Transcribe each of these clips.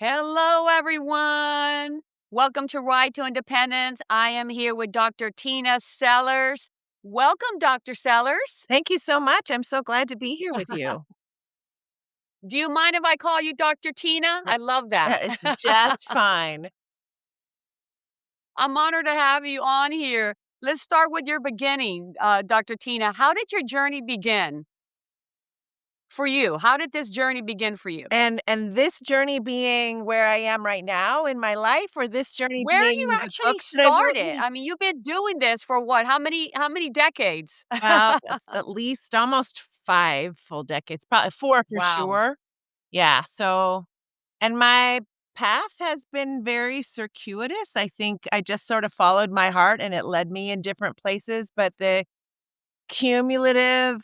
Hello, everyone. Welcome to Ride to Independence. I am here with Dr. Tina Sellers. Welcome, Dr. Sellers. Thank you so much. I'm so glad to be here with you. Do you mind if I call you Dr. Tina? I love that. That is just fine. I'm honored to have you on here. Let's start with your beginning, Dr. Tina. How did your journey begin for you? How did this journey begin for you? And this journey being where I am right now in my life, or this journey Where you being the actually books that I've started? written? I mean, you've been doing this for what? How many decades? At least almost 5 full decades, probably 4 for Wow. sure. Yeah, so and my path has been very circuitous. I think I just sort of followed my heart and it led me in different places, but the cumulative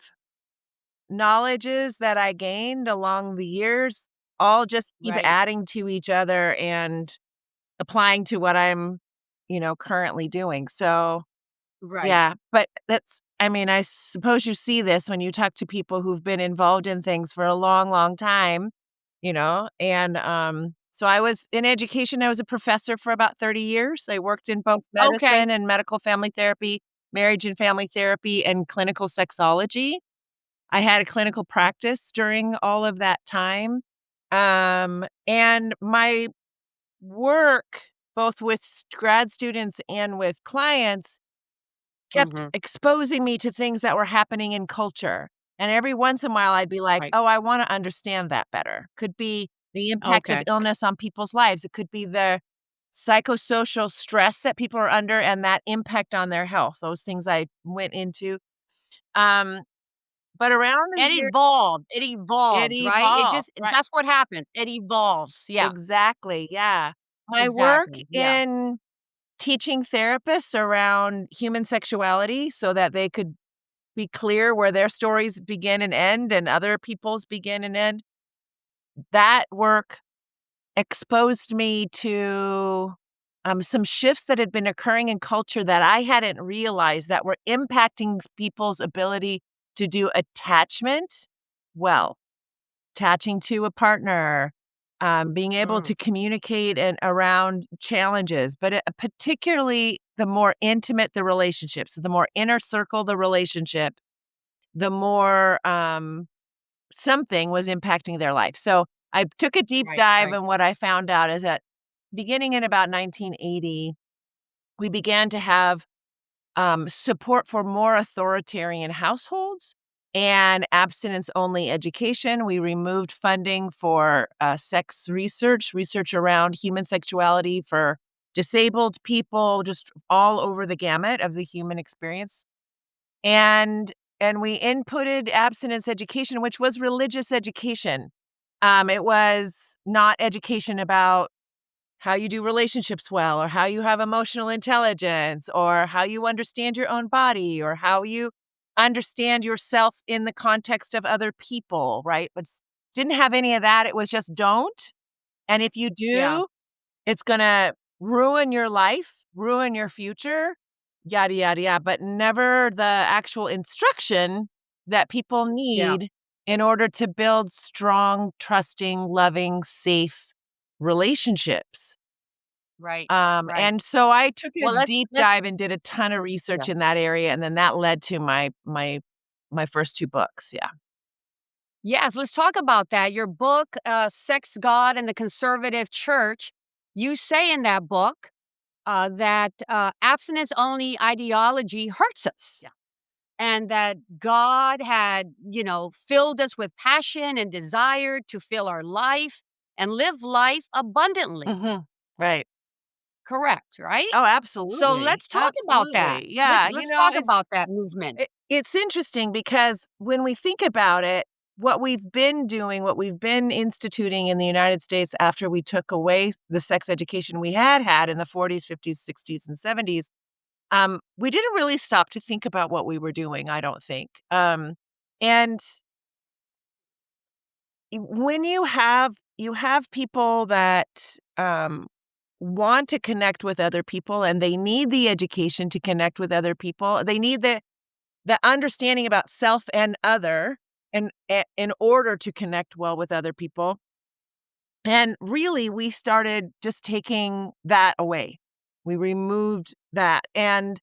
knowledges that I gained along the years all just keep Right. adding to each other and applying to what I'm, currently doing. So, Right. yeah, but I suppose you see this when you talk to people who've been involved in things for a long, long time, and so I was in education. I was a professor for about 30 years. I worked in both Okay. medicine and medical family therapy, marriage and family therapy, and clinical sexology. I had a clinical practice during all of that time. And my work, both with grad students and with clients, kept Mhm. exposing me to things that were happening in culture. And every once in a while, I'd be like, Right. oh, I want to understand that better. Could be the impact of Okay. illness on people's lives, it could be the psychosocial stress that people are under and that impact on their health. Those things I went into. Um, but around the It year, evolved. It it evolved, right? It evolved, just right? that's what happens. It evolves. Yeah. Exactly, yeah. My work Exactly. Yeah. in teaching therapists around human sexuality so that they could be clear where their stories begin and end and other people's begin and end, that work exposed me to, some shifts that had been occurring in culture that I hadn't realized that were impacting people's ability to do attachment well. Attaching to a partner, being able Mm. to communicate and around challenges, but, particularly the more intimate the relationship, so the more inner circle the relationship, the more, something was impacting their life. So, I took a deep Right. dive, Right. and what I found out is that beginning in about 1980, we began to have support for more authoritarian households and abstinence-only education. We removed funding for sex research, research around human sexuality for disabled people, just all over the gamut of the human experience. And and we inputted abstinence education, which was religious education. It was not education about how you do relationships well, or how you have emotional intelligence, or how you understand your own body, or how you understand yourself in the context of other people, right? But didn't have any of that. It was just don't. And if you Yeah. do, it's going to ruin your life, ruin your future, yada, yada, yada. But never the actual instruction that people Yeah. need in order to build strong, trusting, loving, safe relationships. Right. Right. And so I took a Well, deep let's dive and did a ton of yeah. research in that area, and then that led to my first 2 books, yeah. Yes, let's talk about that. Your book, Sex, God, and the Conservative Church, you say in that book that abstinence only ideology hurts us. Yeah. And that God had, filled us with passion and desire to fill our life and live life abundantly. Mhm. Right. Correct, right? Oh, So absolutely, let's talk about that. absolutely. Let's Yeah, let's talk about that movement. it's interesting because when we think about it, what we've been instituting in the United States after we took away the sex education we had in the 40s, 50s, 60s, and 70s, we didn't really stop to think about what we were doing, I don't think. And when you have people that want to connect with other people and they need the education to connect with other people. They need the understanding about self and other in order to connect well with other people. And really, we started just taking that away. We removed that. And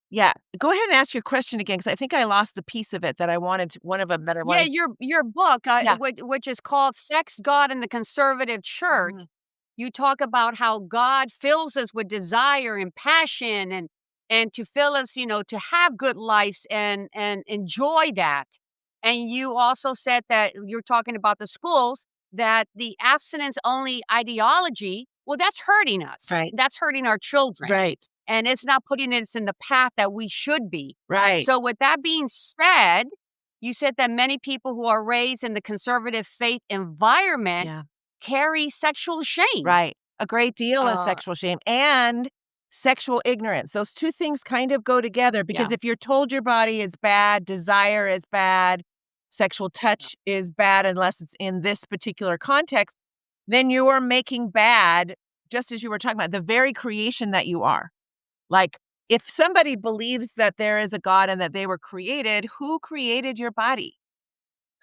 yeah, go ahead and ask your question again, because I think I lost the piece of it that I wanted to, one of them that I Yeah, wanted. your book, Yeah. which is called Sex, God, and the Conservative Church, Mhm. you talk about how God fills us with desire and passion and to fill us, to have good lives and enjoy that. And you also said that you're talking about the schools that the abstinence only ideology, well, that's hurting us. Right. That's hurting our children. Right. And it's not putting us in the path that we should be. Right. So with that being said, you said that many people who are raised in the conservative faith environment Yeah. carry sexual shame. Right. A great deal of Uh, sexual shame and sexual ignorance. Those two things kind of go together because yeah, if you're told your body is bad, desire is bad, sexual yeah, touch is bad, unless it's in this particular context, then you are making bad, just as you were talking about, the very creation that you are. Like, if somebody believes that there is a God and that they were created, who created your body?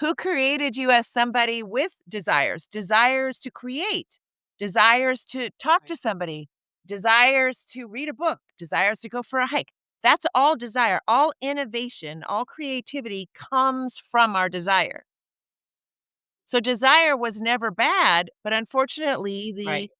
Who created you as somebody with desires? Desires to create, desires to talk to right. somebody, desires to read a book, desires to go for a hike. That's all desire. All innovation, all creativity comes from our desire. So desire was never bad, but unfortunately, the Right.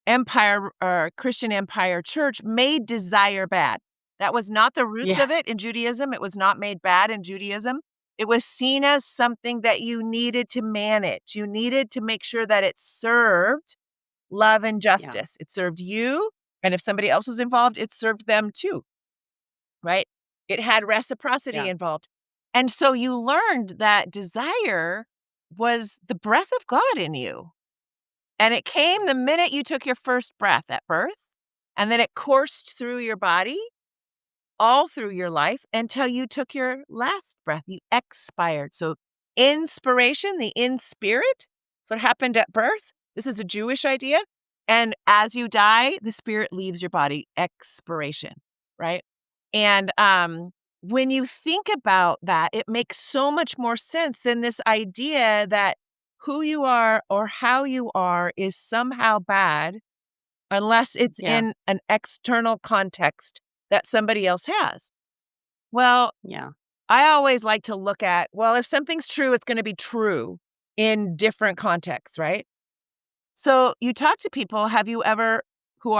empire or Christian empire church made desire bad. That was not the roots Yeah, of it in Judaism. It was not made bad in Judaism. It was seen as something that you needed to manage. You needed to make sure that it served love and yeah, justice. It served you. And if somebody else was involved, it served them too, right? It had reciprocity yeah, involved. And so you learned that desire was the breath of God in you. And it came the minute you took your first breath at birth, and then it coursed through your body, all through your life until you took your last breath. You expired. So, inspiration, the in spirit, is what happened at birth. This is a Jewish idea. And as you die, the spirit leaves your body, expiration, right? And when you think about that, it makes so much more sense than this idea that who you are or how you are is somehow bad unless it's yeah, in an external context that somebody else has. Well, yeah. I always like to look at, well, if something's true, it's going to be true in different contexts, right? So you talk to people, have you ever who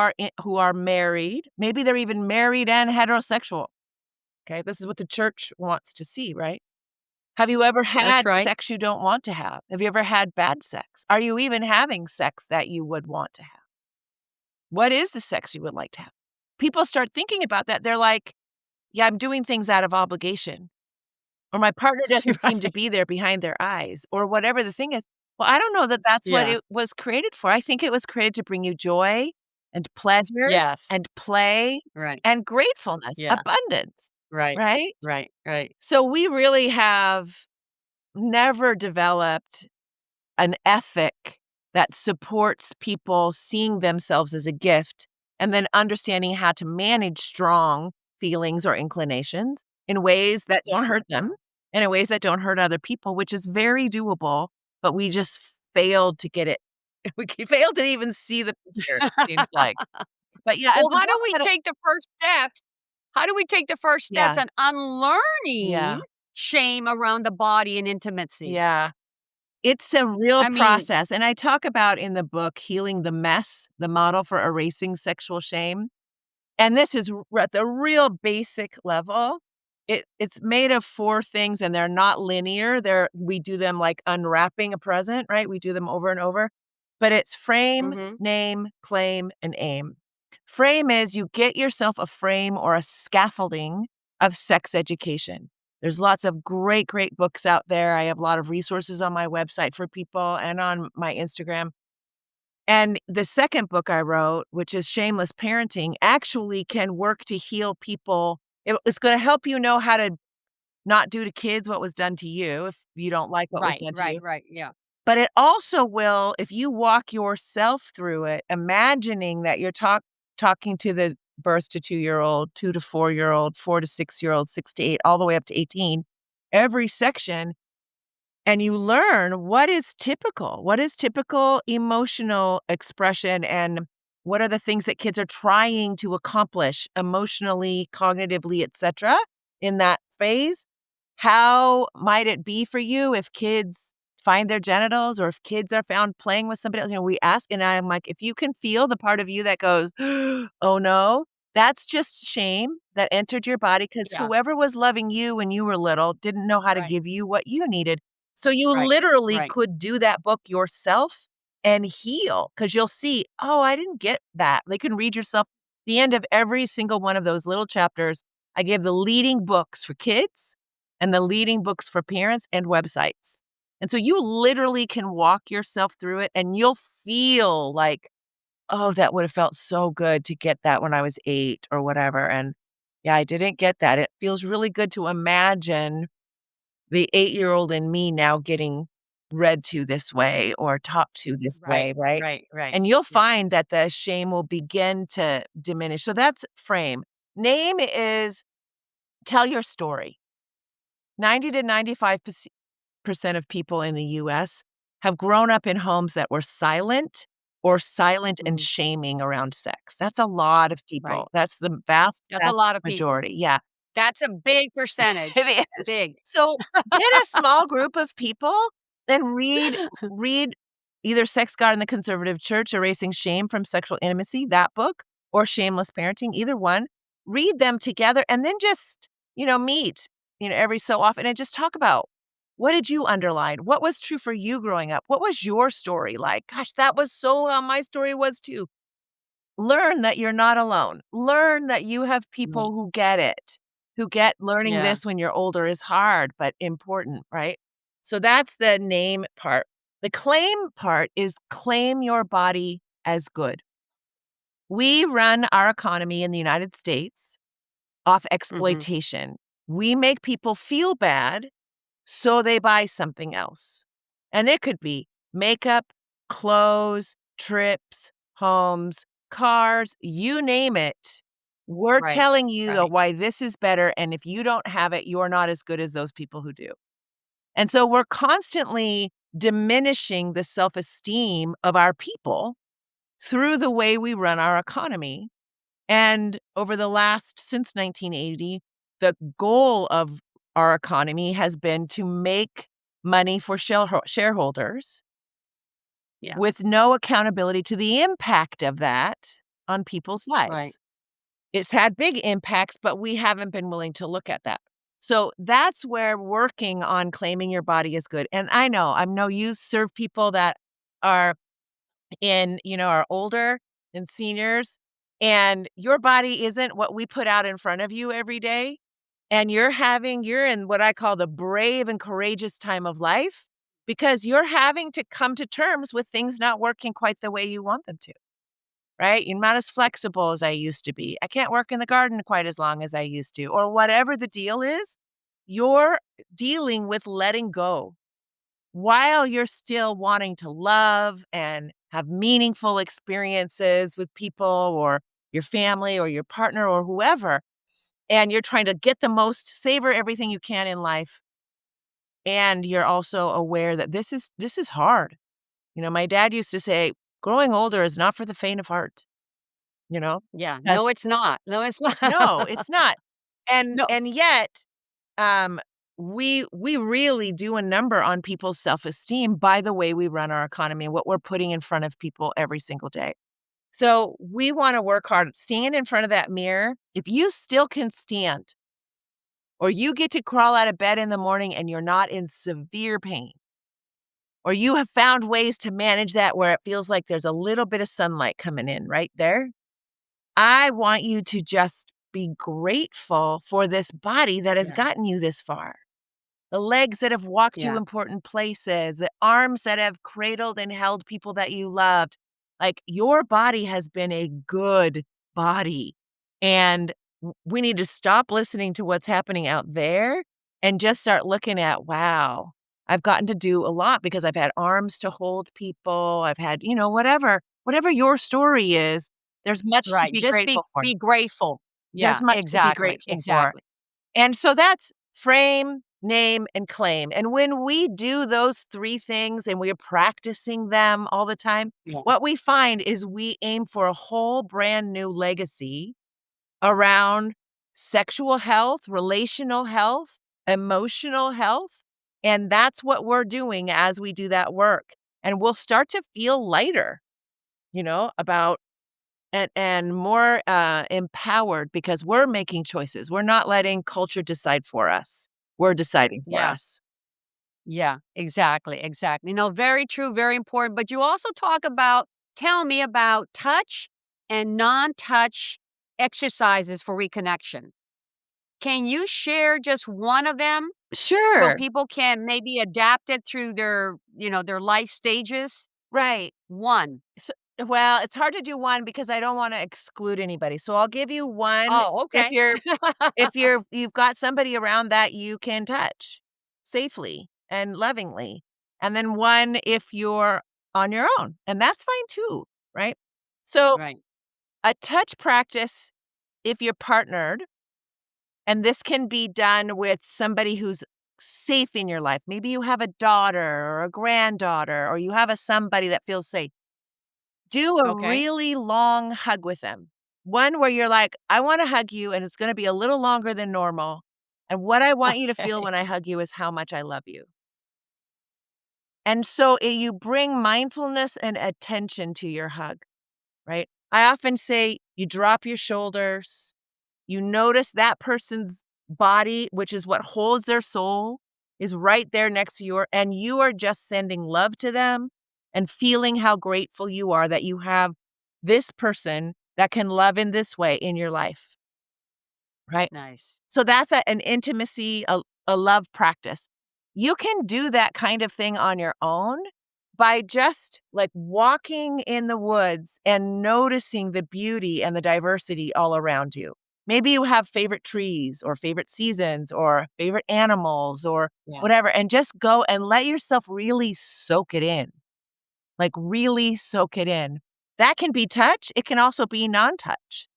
are married, maybe they're even married and heterosexual. Okay? This is what the church wants to see, right? Have you ever That's had right. sex you don't want to have? Have you ever had bad sex? Are you even having sex that you would want to have? What is the sex you would like to have? People start thinking about that. They're like, yeah, I'm doing things out of obligation, or my partner doesn't seem to Right. be there behind their eyes, or whatever the thing is. Well, I don't know that that's what Yeah. it was created for. I think it was created to bring you joy and pleasure Yes. and play Right. and gratefulness, Yeah. abundance, Right. right? Right. Right. So we really have never developed an ethic that supports people seeing themselves as a gift and then understanding how to manage strong feelings or inclinations in ways that don't Yeah. hurt them and in ways that don't hurt other people, which is very doable, but we just failed to get it. Failed to even see the picture, it seems like. But yeah, and Well, the how do book we had a take the first steps? How do we take the first steps yeah, on unlearning yeah, shame around the body and intimacy? yeah. It's a real I mean, process, and I talk about in the book Healing the Mess, the model for erasing sexual shame. And this is at the real basic level. It's made of 4 things, and they're not linear. We do them like unwrapping a present, right? We do them over and over. But it's frame, mhm, name, claim, and aim. Frame is you get yourself a frame or a scaffolding of sex education. There's lots of great, great books out there. I have a lot of resources on my website for people and on my Instagram. And the second book I wrote, which is Shameless Parenting, actually can work to heal people. It's gonna help you know how to not do to kids what was done to you if you don't like what was right, done to right, you. right, yeah. But it also will, if you walk yourself through it, imagining that you're talking to the birth to 2-year-old, 2 to 4-year-old, 4 to 6-year-old, 6 to 8, all the way up to 18, every section and you learn what is typical emotional expression, and what are the things that kids are trying to accomplish emotionally, cognitively, etc. in that phase. How might it be for you if kids find their genitals, or if kids are found playing with somebody else? We ask, and I'm like, if you can feel the part of you that goes, oh no, that's just shame that entered your body because Yeah. whoever was loving you when you were little didn't know how to Right. give you what you needed. So you Right. literally Right. could do that book yourself and heal, because you'll see, oh, I didn't get that. They can read yourself the end of every single one of those little chapters. I give the leading books for kids and the leading books for parents and websites. And so you literally can walk yourself through it and you'll feel like, oh, that would have felt so good to get that when I was 8 or whatever. And yeah, I didn't get that. It feels really good to imagine the 8-year-old in me now getting read to this way or talked to this Right. way, right? Right. Right. And you'll Yeah. find that the shame will begin to diminish. So that's frame. Name is tell your story. 90 to 95% of people in the US have grown up in homes that were silent or silent and Mhm. shaming around sex. That's a lot of Right. people. That's the vast, That's a vast lot of people. majority. Yeah. That's a big percentage. It is. Big. So, get a small group of people and read either Sex, God, and the Conservative Church, Erasing Shame from Sexual Intimacy, that book, or Shameless Parenting, either one. Read them together and then just, meet, every so often and just talk about, what did you underline? What was true for you growing up? What was your story like? Gosh, that was so how my story was too. Learn that you're not alone. Learn that you have Right. people who get it, who get learning Yeah. this when you're older is hard, but important, right? So that's the name part. The claim part is claim your body as good. We run our economy in the United States off Mhm. exploitation. We make people feel bad so they buy something else. And it could be makeup, clothes, trips, homes, cars, you name it. We're Right. telling you Right. why this is better. And if you don't have it, you're not as good as those people who do. And so we're constantly diminishing the self esteem of our people through the way we run our economy. And over the last, since 1980, the goal of our economy has been to make money for shareholders Yeah. with no accountability to the impact of that on people's Right. lives. It's had big impacts, but we haven't been willing to look at that. So that's where working on claiming your body is good. And I know you serve people that are are older and seniors, and your body isn't what we put out in front of you every day, and you're in what I call the brave and courageous time of life because you're having to come to terms with things not working quite the way you want them to, right? You're not as flexible as I used to be. I can't work in the garden quite as long as I used to, or whatever the deal is. You're dealing with letting go while you're still wanting to love and have meaningful experiences with people or your family or your partner or whoever, and you're trying to get the most, savor everything you can in life, and you're also aware that this is hard. My dad used to say, "Growing older is not for the faint of heart," you know? Yeah. No, That's it's not. No, it's not. no, it's not. And No. and yet, um, we really do a number on people's self-esteem by the way we run our economy and what we're putting in front of people every single day. So, we wanna work hard. Stand in front of that mirror. If you still can stand, or you get to crawl out of bed in the morning and you're not in severe pain, or you have found ways to manage that where it feels like there's a little bit of sunlight coming in right there, I want you to just be grateful for this body that has Yeah. gotten you this far. The legs that have walked you Yeah. important places, the arms that have cradled and held people that you loved. Like, your body has been a good body. And we need to stop listening to what's happening out there and just start looking at, wow, I've gotten to do a lot because I've had arms to hold people. I've had, whatever your story is, there's much to Right. be Just grateful for. be grateful. There's Yeah. much to be Exactly. grateful for. Exactly. And so that's frame. name, and claim. And when we do those 3 things and we're practicing them all the time, Yeah. what we find is we aim for a whole brand new legacy around sexual health, relational health, emotional health, and that's what we're doing as we do that work. And we'll start to feel lighter, about and more, empowered because we're making choices. We're not letting culture decide for us. We're deciding for Yeah. us. Yeah, exactly, exactly. No, very true, very important. But you also talk about, tell me about touch and non touch exercises for reconnection. Can you share just one of them so Sure. people can maybe adapt it through their life stages? Right. One. So well, it's hard to do one because I don't wanna exclude anybody. So I'll give you one Oh, if okay. you've got somebody around that you can touch safely and lovingly, and then one if you're on your own, and that's fine too, right? So, Right. a touch practice if you're partnered, and this can be done with somebody who's safe in your life. Maybe you have a daughter or a granddaughter, or you have a somebody that feels safe. Do a Okay. really long hug with them. One where you're like, "I wanna hug you, and it's gonna be a little longer than normal, and what I want you to feel Okay. when I hug you is how much I love you." And so, you bring mindfulness and attention to your hug, right? I often say you drop your shoulders, you notice that person's body, which is what holds their soul, is right there next to and you are just sending love to them and feeling how grateful you are that you have this person that can love in this way in your life, right? Nice. So that's an intimacy, a love practice. You can do that kind of thing on your own by just like walking in the woods and noticing the beauty and the diversity all around you. Maybe you have favorite trees or favorite seasons or favorite animals or Yeah. whatever, and just go and let yourself really soak it in. Like really soak it in. That can be touch. It can also be non touch,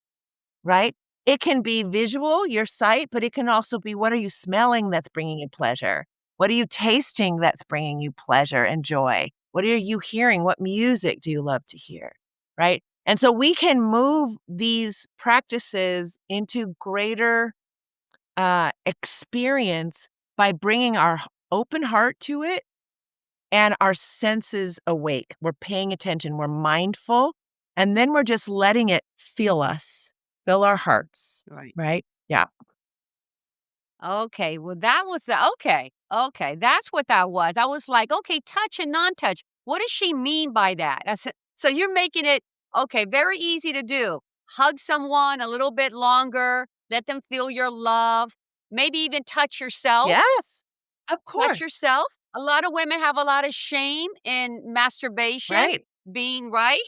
right? It can be visual, your sight, but it can also be what are you smelling that's bringing you pleasure? What are you tasting that's bringing you pleasure and joy? What are you hearing? What music do you love to hear? Right? And so we can move these practices into greater experience by bringing our open heart to it and our senses awake. We're paying attention, we're mindful, and then we're just letting it feel us, fill our hearts, Right. right? Yeah. Okay, well, that was the okay, okay, that's what that was. I was like, "Okay, touch and non-touch. What does she mean by that?" I said so you're making it, okay, very easy to do. Hug someone a little bit longer, let them feel your love, maybe even touch yourself. Yes. Of Touch course. yourself. A lot of women have a lot of shame in masturbation, Right. being right,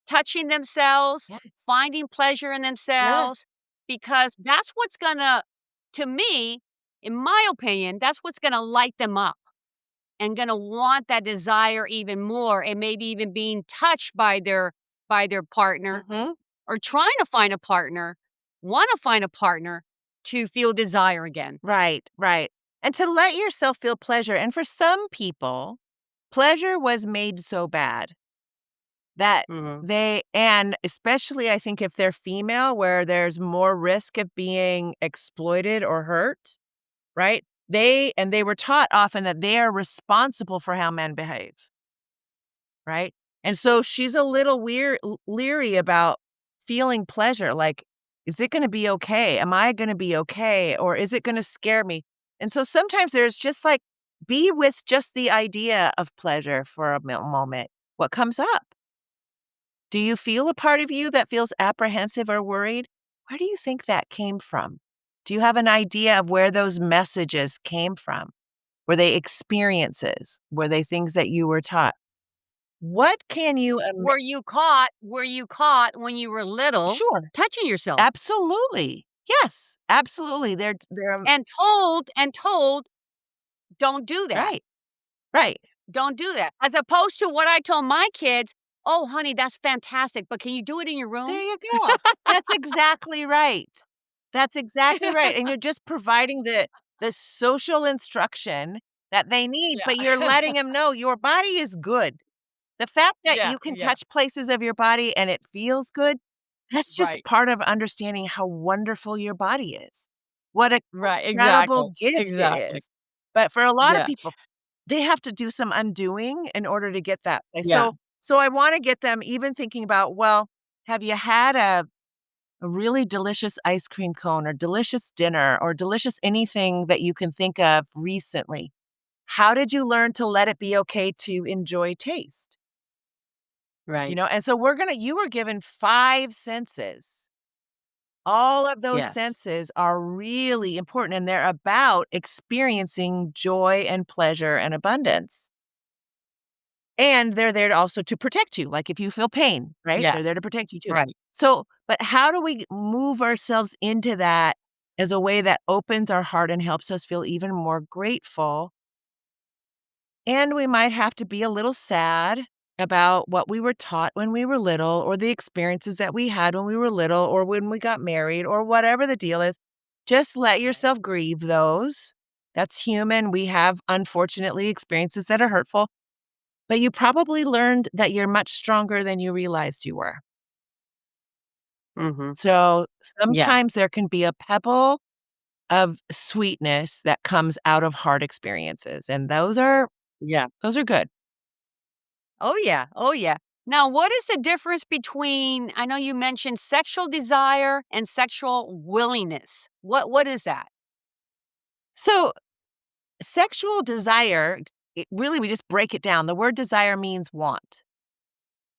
touching themselves, Yes. finding pleasure in Yes. themselves, because that's what's gonna, to me, in my opinion, that's what's gonna light them up and gonna want that desire even more and maybe even being touched by their partner Mhm. or trying to find a partner, wanna find a partner to feel desire again. Right, right. And to let yourself feel pleasure, and for some people, pleasure was made so bad that Mhm. and especially I think if they're female where there's more risk of being exploited or hurt, right? They were taught often that they are responsible for how men behave, right? And so she's a little leery about feeling pleasure, like, "Is it gonna be okay? Am I gonna be okay? Or is it gonna scare me?" And so sometimes there's just, like, be with just the idea of pleasure for a moment. What comes up? Do you feel a part of you that feels apprehensive or worried? Where do you think that came from? Do you have an idea of where those messages came from? Were they experiences? Were they things that you were taught? What can you Were you caught when you were little Sure, touching yourself absolutely. Yes, absolutely. They're and told, "Don't do that. right, right. Don't do that." As opposed to what I told my kids, "Oh, honey, that's fantastic, but can you do it in your There room?" you go. That's exactly right. That's exactly right, and you're just providing the the social instruction that they need, Yeah. but you're letting them know your body is good. The fact that Yeah, you can yeah. touch places of your body and it feels good, that's just Right. part of understanding how wonderful your body is. What a Right, incredible exactly, gift it exactly. is. But for a lot of Yeah, people, they have to do some undoing in order to get that place. yeah. So I wanna get them even thinking about, well, have you had a really delicious ice cream cone or delicious dinner or delicious anything that you can think of recently? How did you learn to let it be okay to enjoy taste? Right. And so you were given 5 senses. All of those Yes. senses are really important, and they're about experiencing joy and pleasure and abundance. And they're there to also to protect you, like, if you feel pain, right? They're there Yes. to protect you too. Right. So, but how do we move ourselves into that as a way that opens our heart and helps us feel even more grateful? And we might have to be a little sad about what we were taught when we were little, or the experiences that we had when we were little, or when we got married, or whatever the deal is. Just let Right. yourself grieve those. That's human. We have, unfortunately, experiences that are hurtful, but you probably learned that you're much stronger than you realized you were. Mhm. So Yeah, sometimes there can be a pebble of sweetness that comes out of hard experiences, and yeah. those are good. Oh, yeah, oh, yeah. Now, what is the difference between I know you mentioned sexual desire and sexual willingness. What is that? So sexual desire, really, we just break it down. The word desire means want.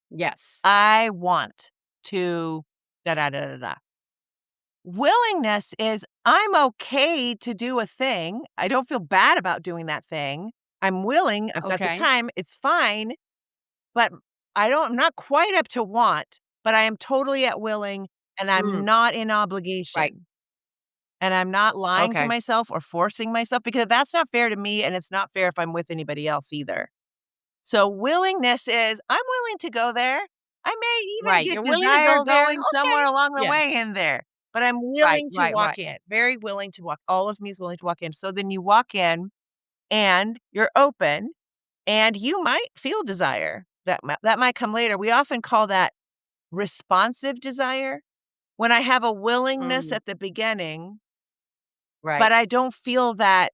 Yes. I want to da da da da da. Willingness is I'm okay to do a thing. I don't feel bad about doing that thing. I'm willing. I've got the Okay. time. It's fine. But I'm not quite up to want, but I am totally at willing, and I'm Mm, not in right. obligation. And I'm not lying to Okay. myself or forcing myself, because that's not fair to me, and it's not fair if I'm with anybody else either. So willingness is, I'm willing to go there. I may even Right, get you're willing to desire go there. going Okay. somewhere along the Yeah. way in there, but I'm Right, willing to right, walk right. in, very willing to walk. All of me is willing to walk in. So then you walk in and you're open, and you might feel desire. That might come later. We often call that responsive desire. When I have a willingness Mm, at the beginning, but right. I don't feel that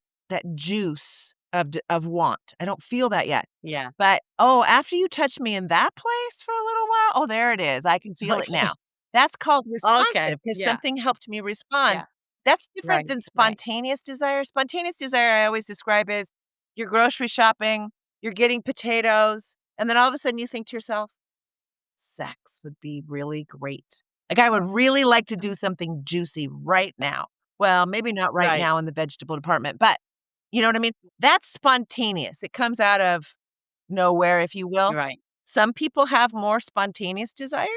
juice of want. I don't feel that yet. Yeah. But, "Oh, after you touch me in that place for a little while, oh, there it is. I can feel it Okay. now." That's called Okay. responsive, because Yeah, something helped me respond. yeah. That's different Right, than right. spontaneous desire. Spontaneous desire I always describe as you're grocery shopping, you're getting potatoes, and then all of a sudden you think to yourself, sex would be really great. Like, I would really like to do something juicy right now. Well, maybe not right Right, now in the vegetable department, but you know what I mean? That's spontaneous. It comes out of nowhere, if you will. right. Some people have more spontaneous desire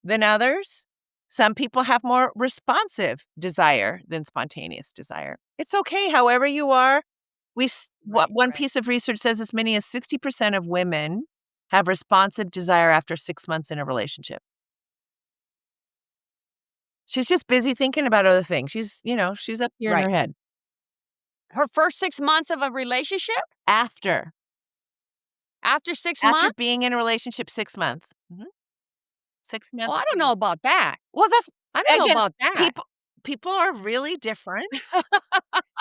than others. Some people have more responsive desire than spontaneous desire. It's okay however you are. What Right, one right. piece of research says, as many as 60% of women have responsive desire after 6 months in a relationship. She's just busy thinking about other things. She's up here in her Right. head. Her first 6 months of a relationship? After After 6 after being months? in a relationship 6 months. 6 Oh, months I don't dating. know about that. Well, that's I don't know again, about that. people are really different.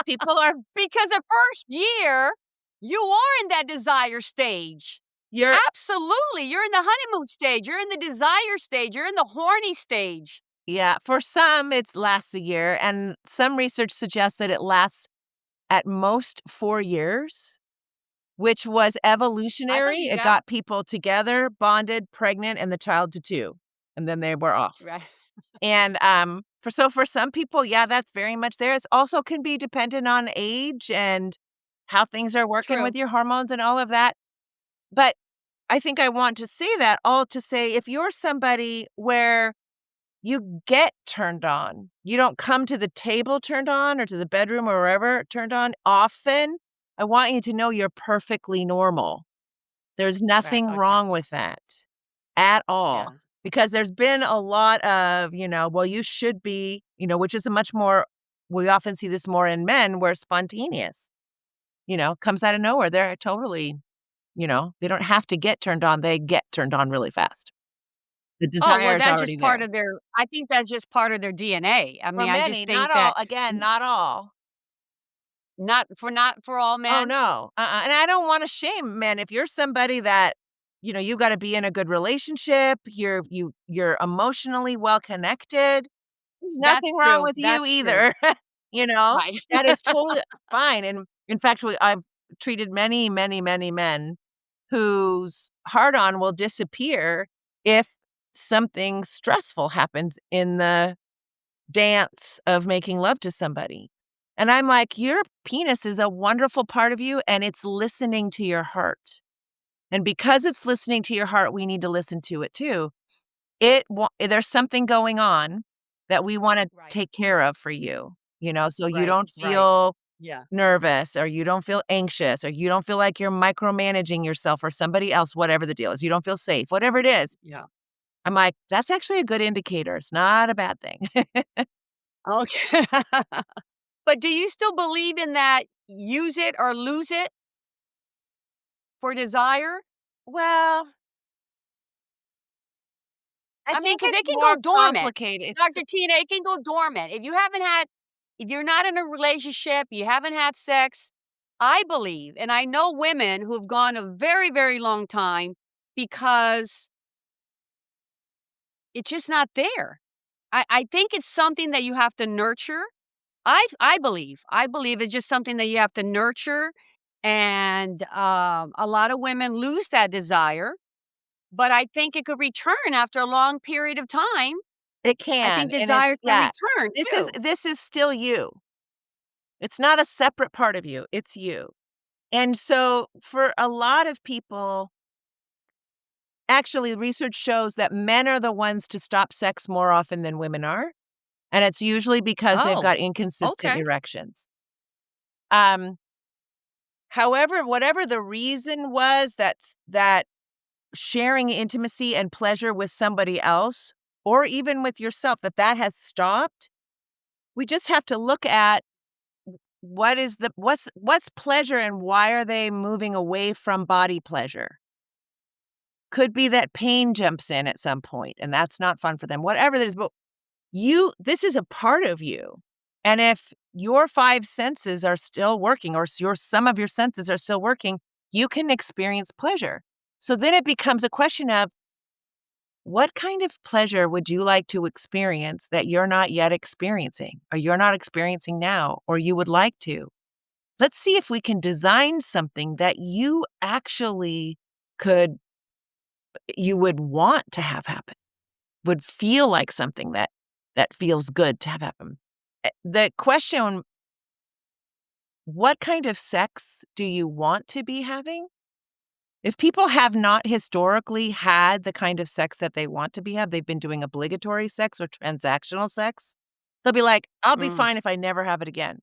People are Because the first year, you are in that desire stage. you're Absolutely, you're in the honeymoon stage, you're in the desire stage, you're in the horny stage. Yeah, for some, it lasts a year, and some research suggests that it lasts at most 4 years, which was I evolutionary. believe It that. got people together, bonded, pregnant, and the child to 2, and then they were off. Right. And, for some people, yeah, that's very much there. It also can be dependent on age and how things are working with True. your hormones and all of that. But I think I want to say that all to say, if you're somebody where you get turned on, you don't come to the table turned on or to the bedroom or wherever turned on often, I want you to know you're perfectly normal. There's Right, nothing okay. wrong with that at all, Yeah. because there's been a lot of, well, you should be, which is a much more we often see this more in men where spontaneous, comes out of nowhere. They're totally, they don't have to get turned on. They get turned on really fast. The Oh, well, desire is that's already just part there. of their I think that's just part of their DNA. I For mean, I just many, not think all. that Again, n not all. not for all Oh, men? no. And I don't wanna shame men. If you're somebody that, you gotta be in a good relationship, you're emotionally well connected, there's That's nothing wrong true, with you that's true. either, you know? Right. That is totally fine, and in fact, I've treated many, many, many men whose hard-on will disappear if something stressful happens in the dance of making love to somebody. And I'm like, "Your penis is a wonderful part of you, and it's listening to your heart. And because it's listening to your heart, we need to listen to it too. There's something going on that we wanna Right, take care of for you, so you right, don't right. feel Yeah, nervous, or you don't feel anxious, or you don't feel like you're micromanaging yourself or somebody else, whatever the deal is. You don't feel safe, whatever it is." yeah. I'm like, "That's actually a good indicator. It's not a bad thing." Okay. But do you still believe in that use it or lose it for desire? Well, I I mean, think because it's it can go more dormant. complicated. Dr. Tina, it can go dormant. If you're not in a relationship, you haven't had sex, I believe, and I know women who've gone a very, very long time because it's just not there. I think it's something that you have to nurture. I believe it's just something that you have to nurture, and, a lot of women lose that desire, but I think it could return after a long period of time. It I can, think and desire it's can yeah. return too. This is still you. It's not a separate part of you, it's you. And so for a lot of people, actually, research shows that men are the ones to stop sex more often than women are, and it's usually because they've Oh, got inconsistent okay. erections. Um, However, whatever the reason was, that sharing intimacy and pleasure with somebody else, or even with yourself, that has stopped, we just have to look at what's pleasure, and why are they moving away from body pleasure? Could be that pain jumps in at some point, and that's not fun for them, whatever it is, but this is a part of you, and if your 5 senses are still working, or some of your senses are still working, you can experience pleasure. So then it becomes a question of, what kind of pleasure would you like to experience that you're not yet experiencing, or you're not experiencing now, or you would like to? Let's see if we can design something that could you would want to have happen, would feel like something that feels good to have happen. The question, what kind of sex do you want to be having? If people have not historically had the kind of sex that they want to they've been doing obligatory sex or transactional sex, they'll be like, "I'll be Mm, fine if I never have it again."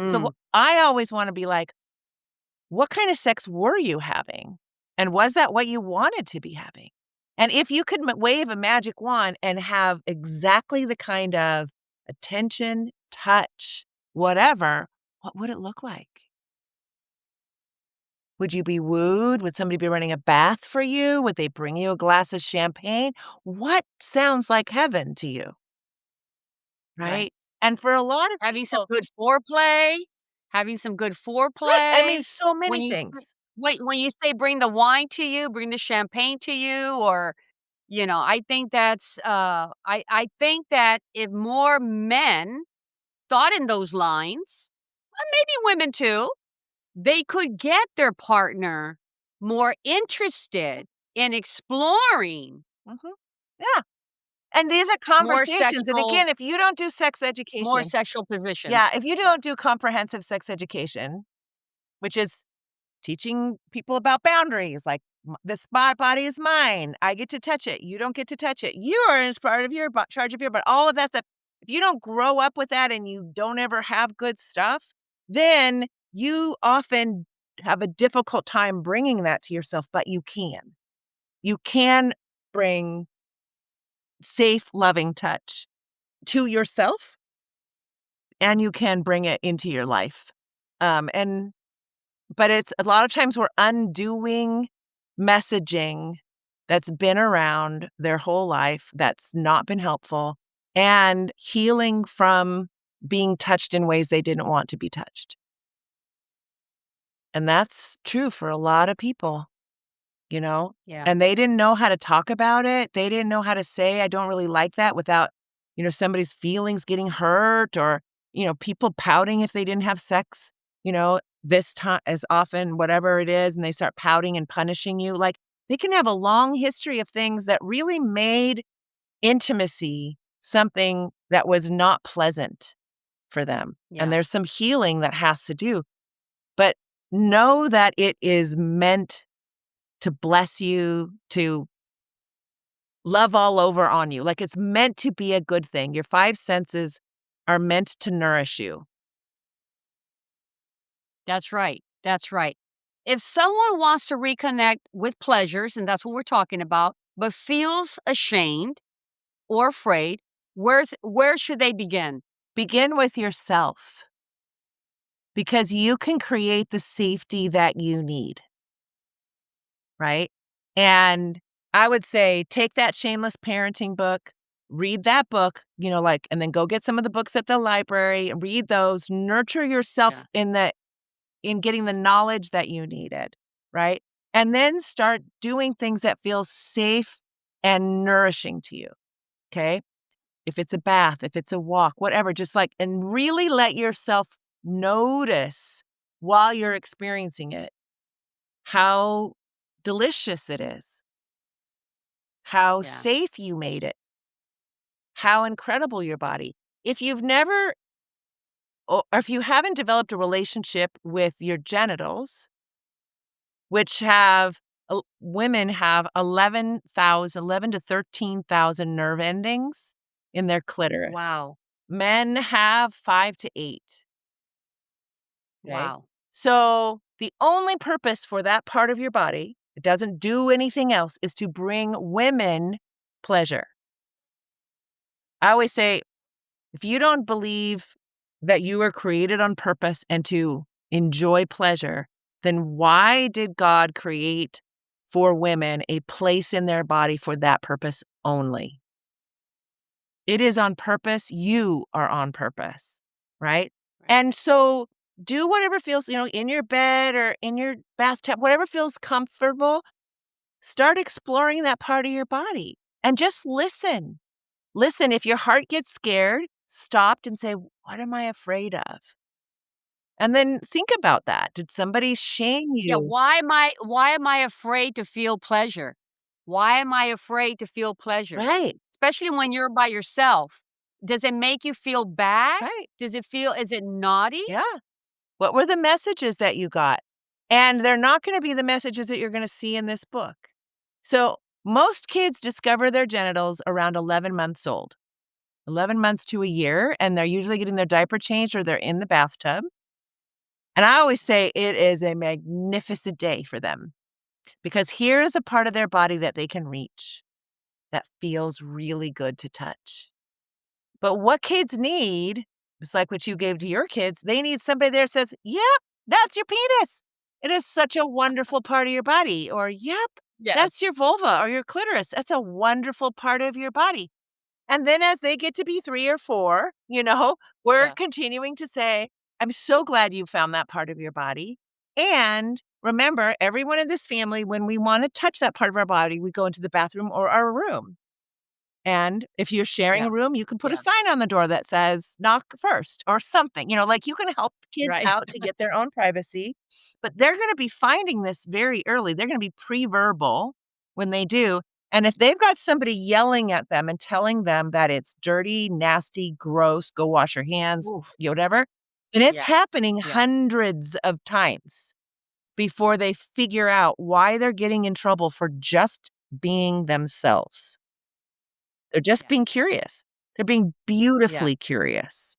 So mm. I always wanna be like, what kind of sex were you having? And was that what you wanted to be having? And if you could wave a magic wand and have exactly the kind of attention, touch, whatever, what would it look like? Would you be wooed? Would somebody be running a bath for you? Would they bring you a glass of champagne? What sounds like heaven to you, Right. right? And for a lot of Having some people, good foreplay, having some good right, I mean, foreplay. so When many you s things. when you say bring the wine to you, bring the champagne to you, or, I think I think that if more men thought in those lines, maybe women too, they could get their partner more interested in exploring Mhm. Yeah. And these are more conversations, and sexual again, if you don't do sex more education, sexual yeah, positions. if you Yeah. don't do comprehensive sex education, which is teaching people about boundaries, like, "This body is mine. I get to touch it. You don't get to touch it. You are in part of your charge of your body," all of that stuff. If you don't grow up with that and you don't ever have good stuff, then you often have a difficult time bringing that to yourself, but you can. You can bring safe, loving touch to yourself and you can bring it into your life. And but it's a lot of times we're undoing messaging that's been around their whole life that's not been helpful and healing from being touched in ways they didn't want to be touched. And that's true for a lot of people, you know? Yeah. And they didn't know how to talk about it. They didn't know how to say, I don't really like that without, somebody's feelings getting hurt or, people pouting if they didn't have sex, this time as often, whatever it is, and they start pouting and punishing you. Like they can have a long history of things that really made intimacy something that was not pleasant for them. And Yeah. there's some healing that has to do. But know that it is meant to bless you, to love all over on you. Like it's meant to be a good thing. Your five senses are meant to nourish you. That's right. That's right. If someone wants to reconnect with pleasures, and that's what we're talking about, but feels ashamed or afraid, where should they begin? Begin with yourself because you can create the safety that you need, right? And I would say take that shameless parenting book, read that book, and then go get some of the books at the library, read those, nurture yourself Yeah. in getting the knowledge that you needed, right? And then start doing things that feel safe and nourishing to you, okay? If it's a bath, if it's a walk, whatever, just and really let yourself notice while you're experiencing it how delicious it is, how Yeah. safe you made it, how incredible your body. If you've never, or if you haven't developed a relationship with your genitals, which women have 11 to 13,000 nerve endings in their clitoris. Wow. Men have 5 to 8. Okay. Wow. So the only purpose for that part of your body, it doesn't do anything else, is to bring women pleasure. I always say, if you don't believe that you were created on purpose and to enjoy pleasure, then why did God create for women a place in their body for that purpose only? It is on purpose. You are on purpose, right? Right. And so do whatever feels, in your bed or in your bathtub, whatever feels comfortable. Start exploring that part of your body and just listen. Listen, if your heart gets scared, stop and say, what am I afraid of? And then think about that. Did somebody shame Yeah, you? why am I afraid to feel pleasure? Why am I afraid to feel pleasure? Right, Especially when you're by yourself. Does it make you feel bad? right. Is it naughty? Yeah. What were the messages that you got? And they're not going to be the messages that you're going to see in this book. So most kids discover their genitals around 11 months old, 11 months to a year, and they're usually getting their diaper changed or they're in the bathtub. And I always say it is a magnificent day for them because here's a part of their body that they can reach that feels really good to touch. But what kids need, just like what you gave to your kids, they need somebody there that says, yep, that's your penis. It is such a wonderful part of your body. Or, yep, Yes. that's your vulva or your clitoris. That's a wonderful part of your body. And then as they get to be 3 or 4, we're Yeah. continuing to say, I'm so glad you found that part of your body. And remember, everyone in this family, when we want to touch that part of our body, we go into the bathroom or our room. And if you're sharing Yeah. a room, you can put a Yeah. sign on the door that says knock first or something, you can help kids Right. out to get their own privacy. But they're going to be finding this very early. They're going to be pre-verbal when they do. And if they've got somebody yelling at them and telling them that it's dirty, nasty, gross, go wash your hands, Oof. whatever, then it's Yeah. happening Yeah. hundreds of times before they figure out why they're getting in trouble for just being themselves. They're just Yeah. being curious. They're being Yeah. beautifully curious,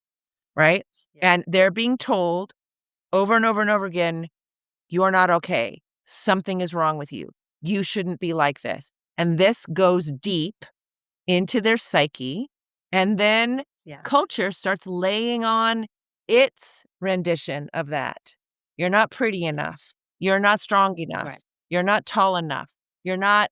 right? Yeah. And they're being told over and over and over again, "You're not okay. Something is wrong with you. You shouldn't be like this." And this goes deep into their psyche. And then Yeah. culture starts laying on its rendition of that. You're not pretty enough. You're not strong enough. Right. You're not tall enough. You're not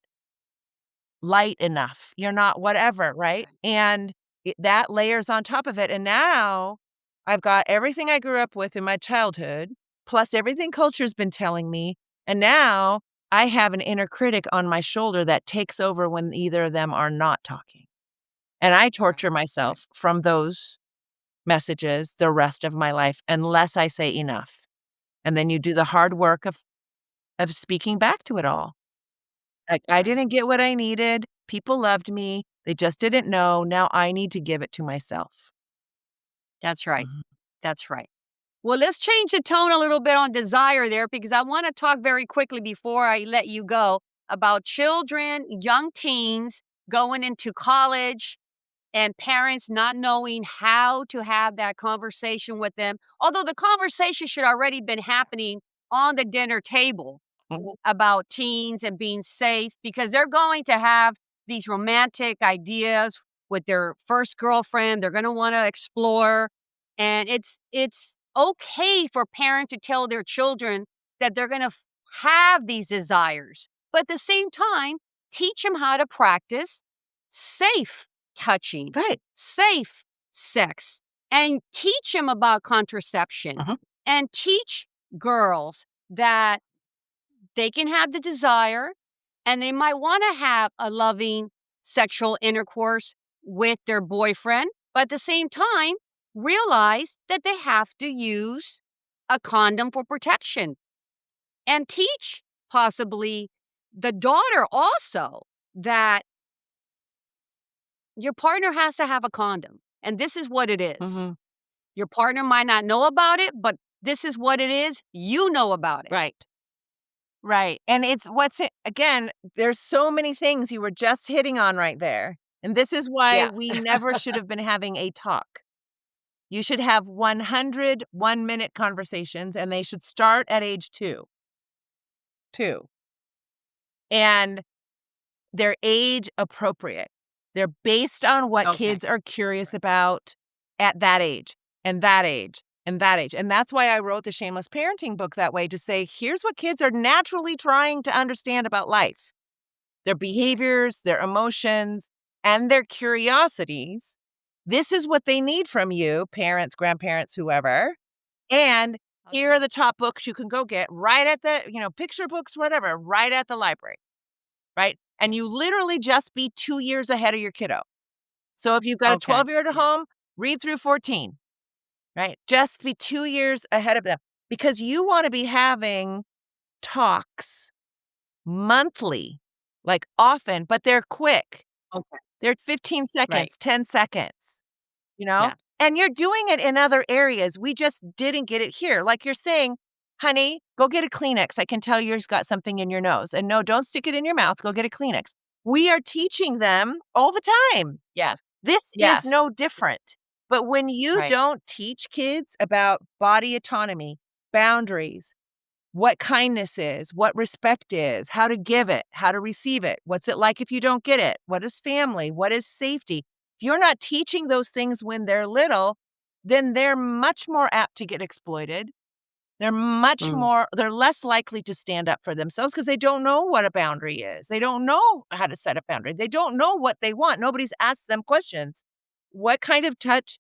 light enough. You're not whatever, right? Right. And that layers on top of it. And now I've got everything I grew up with in my childhood, plus everything culture's been telling me. And now I have an inner critic on my shoulder that takes over when either of them are not talking. And I Right. torture Right. myself from those messages the rest of my life unless I say enough. And then you do the hard work of speaking back to it all. Like, I Right. didn't get what I needed. People loved me. They just didn't know. Now I need to give it to myself. That's right. Mhm. That's right. Well, let's change the tone a little bit on desire there because I want to talk very quickly before I let you go about children, young teens going into college and parents not knowing how to have that conversation with them. Although the conversation should already been happening on the dinner table Mhm. about teens and being safe because they're going to have these romantic ideas with their first girlfriend. They're going to want to explore, and it's okay for parents to tell their children that they're going to have these desires, but at the same time, teach them how to practice safe touching, Right. safe sex, and teach them about contraception, Mhm. and teach girls that they can have the desire and they might want to have a loving sexual intercourse with their boyfriend, but at the same time, realize that they have to use a condom for protection and teach possibly the daughter also that your partner has to have a condom. And this is what it is. Mhm. Your partner might not know about it, but this is what it is. You know about it. Right. Right. And it's what's it again, there's so many things you were just hitting on right there. And this is why Yeah. we never should have been having a talk. You should have 100 one-minute conversations, and they should start at age 2. 2. And they're age appropriate. They're based on what Okay. kids are curious Right. about at that age, and that age, and that age. And that's why I wrote the Shameless Parenting book that way to say, here's what kids are naturally trying to understand about life. Their behaviors, their emotions, and their curiosities. This is what they need from you, parents, grandparents, whoever. And here are Okay. the top books you can go get right at the, picture books, whatever, right at the library, right? And you literally just be 2 years ahead of your kiddo. So if you've got a Okay. 12-year-old at Yeah. home, read through 14, right? Just be 2 years ahead of them because you wanna be having talks monthly, like, often, but they're quick. Okay. They're 15 Right. seconds, 10 seconds, you know? Yeah. And you're doing it in other areas, we just didn't get it here. Like you're saying, "Honey, go get a Kleenex, I can tell you've got something in your nose, and no, don't stick it in your mouth, go get a Kleenex." We are teaching them all the time. Yes. This is Yes. no different. But when you Right. don't teach kids about body autonomy, boundaries, what kindness is, what respect is, how to give it, how to receive it, what's it like if you don't get it, what is family, what is safety. If you're not teaching those things when they're little, then they're much more apt to get exploited. Mm. They're less likely to stand up for themselves because they don't know what a boundary is. They don't know how to set a boundary. They don't know what they want. Nobody's asked them questions. What kind of touch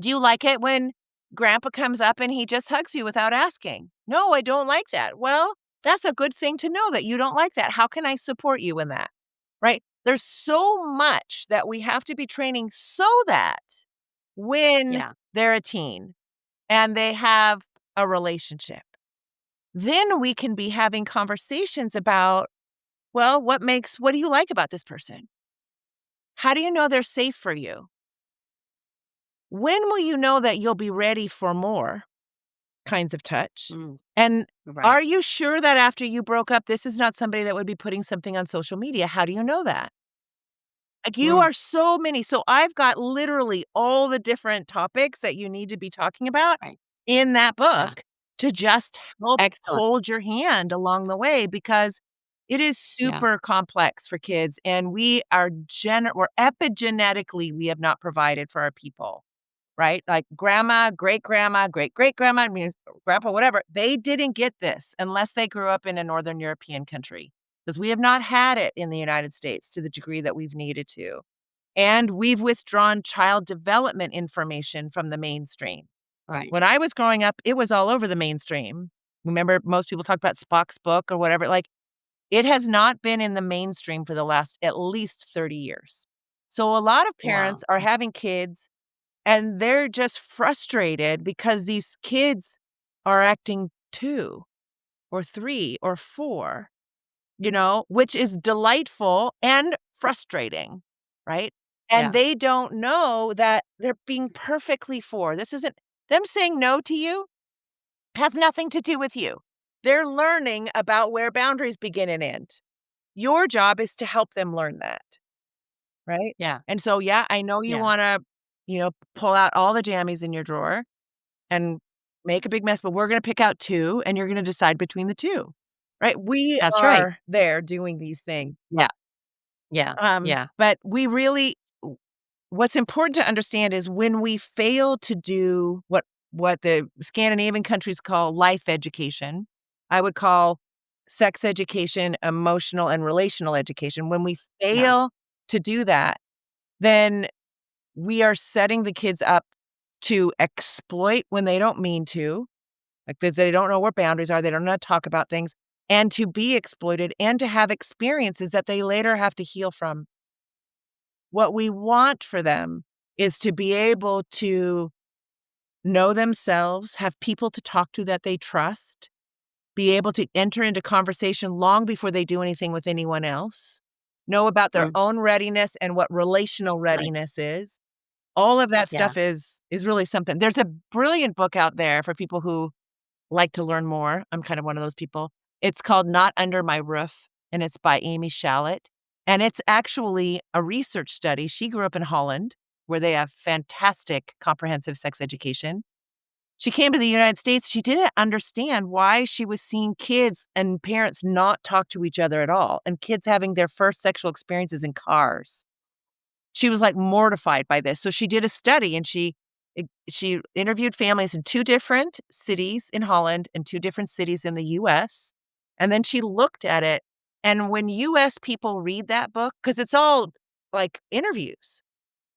do you like it when grandpa comes up and he just hugs you without asking? No, I don't like that. Well, that's a good thing to know that you don't like that. How can I support you in that? Right? There's so much that we have to be training so that when Yeah. they're a teen and they have a relationship, then we can be having conversations about, well, what do you like about this person? How do you know they're safe for you? When will you know that you'll be ready for more kinds of touch? Mm. And Right. are you sure that after you broke up, this is not somebody that would be putting something on social media? How do you know that? Like, you Mm. are so many. So I've got literally all the different topics that you need to be talking about Right. in that Yeah. book to just help Excellent. hold your hand along the way because It is Yeah. super complex for kids, and we're epigenetically, we have not provided for our people, right? Like grandma, great-great-grandma, I mean, grandpa, whatever, they didn't get this unless they grew up in a Northern European country, because we have not had it in the United States to the degree that we've needed to. And we've withdrawn child development information from the mainstream. Right. When I was growing up, it was all over the mainstream. Remember, most people talk about Spock's book or whatever, like, it has not been in the mainstream for the last at least 30 years. So a lot of parents Wow. are having kids, and they're just frustrated because these kids are acting 2 or 3 or 4, which is delightful and frustrating, right? And Yeah. they don't know that they're being perfectly 4. This isn't them saying no to you has nothing to do with you. They're learning about where boundaries begin and end. Your job is to help them learn that, right? Yeah. And so, yeah, I know you Yeah. wanna, pull out all the jammies in your drawer and make a big mess, but we're gonna pick out 2, and you're gonna decide between the 2, right? We That's right. are there doing these things. Yeah. Yeah. Yeah. But we really what's important to understand is when we fail to do what the Scandinavian countries call life education, I would call sex education, emotional and relational education. When we Yeah. fail to do that, then we are setting the kids up to exploit when they don't mean to, like, they don't know where boundaries are, they don't know how to talk about things, and to be exploited and to have experiences that they later have to heal from. What we want for them is to be able to know themselves, have people to talk to that they trust, be able to enter into conversation long before they do anything with anyone else, know about their Mm. own readiness and what relational Right. readiness is. All of that Yeah. stuff is really something. There's a brilliant book out there for people who like to learn more. I'm kind of one of those people. It's called Not Under My Roof, and it's by Amy Shallett. And it's actually a research study. She grew up in Holland, where they have fantastic comprehensive sex education. She came to the United States. She didn't understand why she was seeing kids and parents not talk to each other at all, and kids having their first sexual experiences in cars. She was, like, mortified by this, so she did a study, and she interviewed families in 2 different cities in Holland and 2 different cities in the US, and then she looked at it, and when US people read that book, because it's all, like, interviews,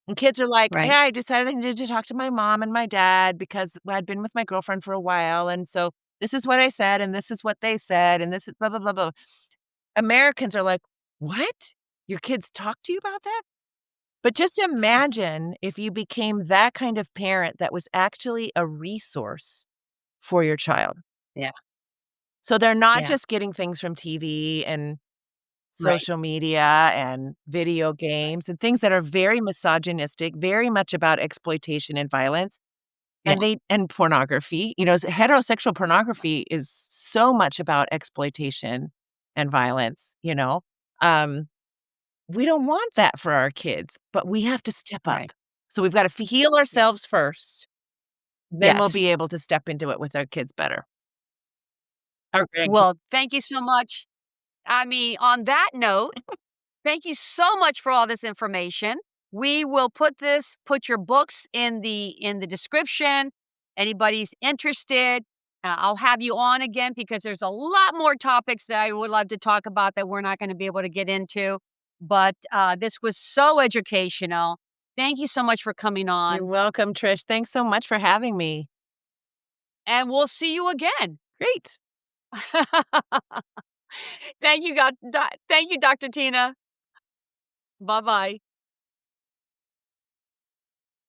and kids are like, "Hey, Right. I decided I needed to talk to my mom and my dad because I'd been with my girlfriend for a while, and so this is what I said, and this is what they said, and this is blah, blah, blah, blah." Americans are like, "What? Your kids talk to you about that?" But just imagine if you became that kind of parent that was actually a resource for your child. Yeah. So they're not Yeah. just getting things from TV and Right. social media and video games and things that are very misogynistic, very much about exploitation and violence, Yeah. and pornography. Heterosexual pornography is so much about exploitation and violence. Um We don't want that for our kids, but we have to step up. Right. So we've gotta heal Yeah. ourselves first, then we'll be Yes. able to step into it with our kids better. Our grandkids. Well, thank you so much. I mean, on that note, thank you so much for all this information. We will put your books in the description. Anybody's interested, I'll have you on again because there's a lot more topics that I would love to talk about that we're not going to be able to get into. But this was so educational. Thank you so much for coming You're on, welcome, Trish. Thanks so much for having me. and we'll see you again. Great. Thank you, Dr. Tina. Bye bye.